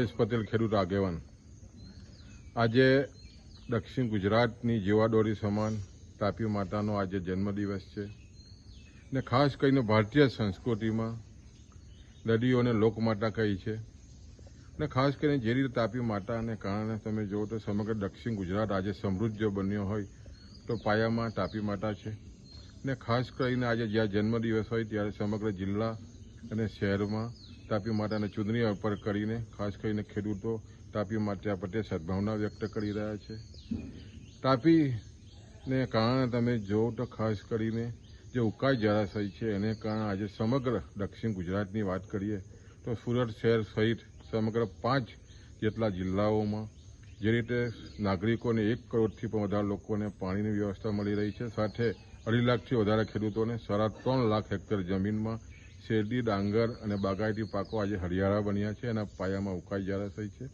જયેશ પટેલ ખેડૂત આગેવાન। આજે દક્ષિણ ગુજરાતની જીવાદોરી સમાન તાપી માતાનો આજે જન્મદિવસ છે ને ખાસ કરીને ભારતીય સંસ્કૃતિમાં નદીઓને લોકમાતા કહી છે ને ખાસ કરીને જે રીતે તાપી માતાને કારણે તમે જુઓ તો સમગ્ર દક્ષિણ ગુજરાત આજે સમૃદ્ધ બન્યો હોય તો પાયામાં તાપી માતા છે ને ખાસ કરીને આજે જ્યાં જન્મદિવસ હોય ત્યારે સમગ્ર જિલ્લા અને શહેરમાં તાપી માતાને ચૂંદડી અર્પણ કરીને ખાસ કરીને ખેડૂતો તાપી માતા પ્રત્યે સદભાવના વ્યક્ત કરી રહ્યા છે। તાપીને કારણે તમે જુઓ તો ખાસ કરીને જે ઉકાઈ જળાશય છે એને કારણે આજે સમગ્ર દક્ષિણ ગુજરાતની વાત કરીએ તો સુરત શહેર સહિત સમગ્ર 5 જેટલા જિલ્લાઓમાં જે રીતે નાગરિકોને 1 કરોડથી પણ વધારે લોકોને પાણીની વ્યવસ્થા મળી રહી છે, સાથે 2.5 લાખથી વધારે ખેડૂતોને 3.5 લાખ હેક્ટર જમીનમાં શેરડી, ડાંગર અને બાગાયતી પાકો આજે હરિયાળા બન્યા છે। એના પાયામાં ઉકાઈ જળાશય છે।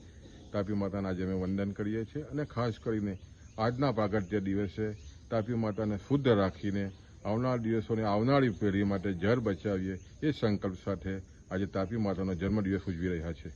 તાપી માતાને આજે અમે વંદન કરીએ છીએ અને ખાસ કરીને આજના પ્રાગટ્ય દિવસે તાપી માતાને શુદ્ધ રાખીને આવનાર દિવસોને આવનારી પેઢી માટે જળ બચાવીએ એ સંકલ્પ સાથે આજે તાપી માતાનો જન્મદિવસ ઉજવી રહ્યા છે।